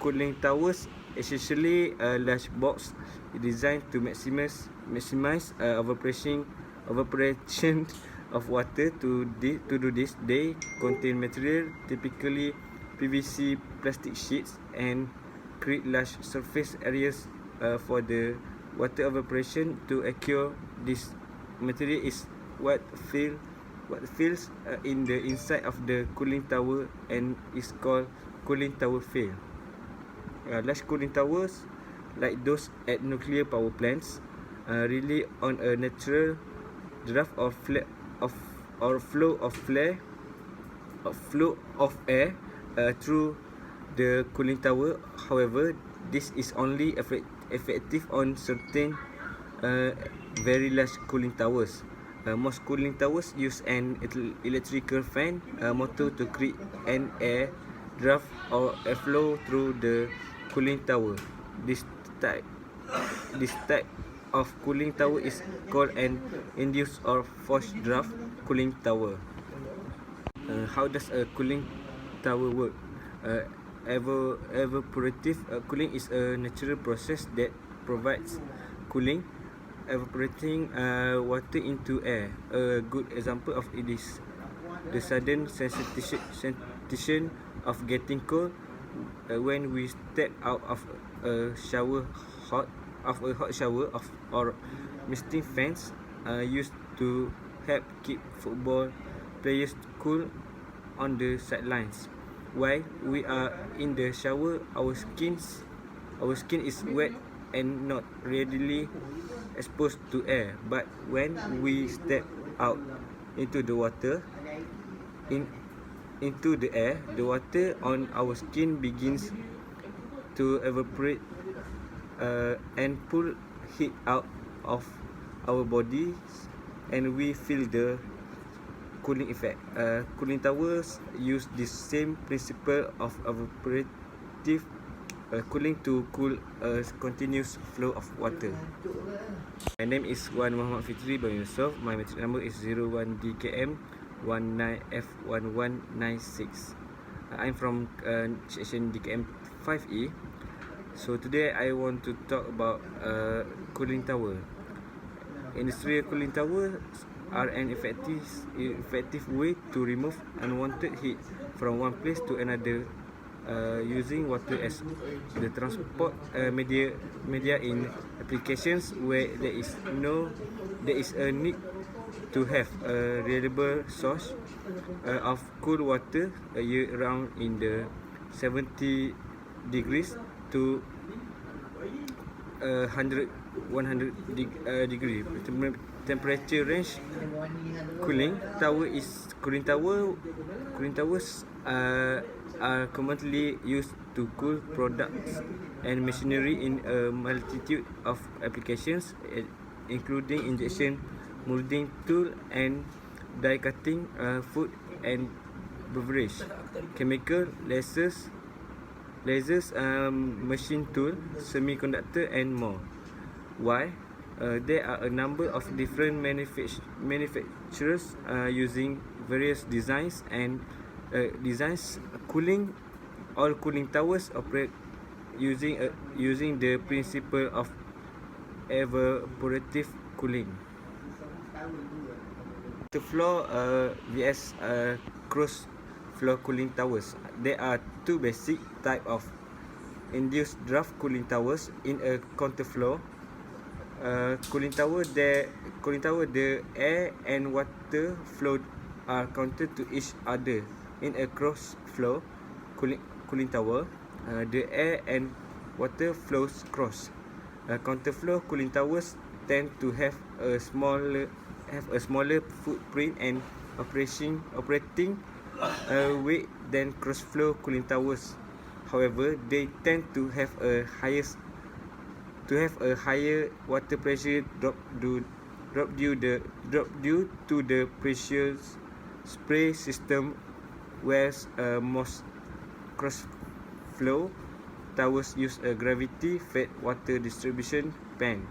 cooling towers essentially a large box designed to maximize evaporation of water. To do this, they contain material, typically PVC plastic sheets, and create large surface areas for the water evaporation to occur. This material is what fills in the inside of the cooling tower and is called cooling tower fill. Large cooling towers, like those at nuclear power plants, rely on a natural draft or flow of air through the cooling tower. However, this is only effective on certain very large cooling towers. Most cooling towers use an electrical fan motor to create an air draft or airflow through the cooling tower. This type of cooling tower is called an induced or forced draft cooling tower. How does a cooling tower work? Evaporative cooling is a natural process that provides cooling, evaporating water into air. A good example of it is the sudden sensation of getting cold when we step out of a hot shower or misting fans used to help keep football players cool on the sidelines. While we are in the shower, our skin is wet and not readily exposed to air. But when we step out into the water, into the air, the water on our skin begins to evaporate and pull heat out of our bodies, and we feel the cooling effect. Cooling towers use this same principle of evaporative cooling to cool a continuous flow of water. My name is Wan Muhammad Fitri bin Yusof. My metric number is 01DKM 19F1196. I'm from section DKM 5E. So today I want to talk about cooling tower. Industrial cooling towers are an effective way to remove unwanted heat from one place to another using water as the transport media in applications where there is a need to have a reliable source of cool water year round in the 70 degrees to 100 degree temperature range. Cooling towers are commonly used to cool products and machinery in a multitude of applications, including injection molding tool and die cutting, food and beverage, chemical, lasers, machine tool, semiconductor and more. Why? There are a number of different manufacturers using various designs. All cooling towers operate using the principle of evaporative cooling. The floor vs cross floor cooling towers. There are two basic types of induced draft cooling towers. In a counterflow cooling tower, the air and water flow are counter to each other. In a cross flow cooling tower, the air and water flows cross. Counterflow cooling towers tend to have a smaller footprint and operating weight than cross-flow cooling towers. However, they tend to have a higher water pressure drop due to the pressure spray system, whereas most cross-flow towers use a gravity-fed water distribution pan.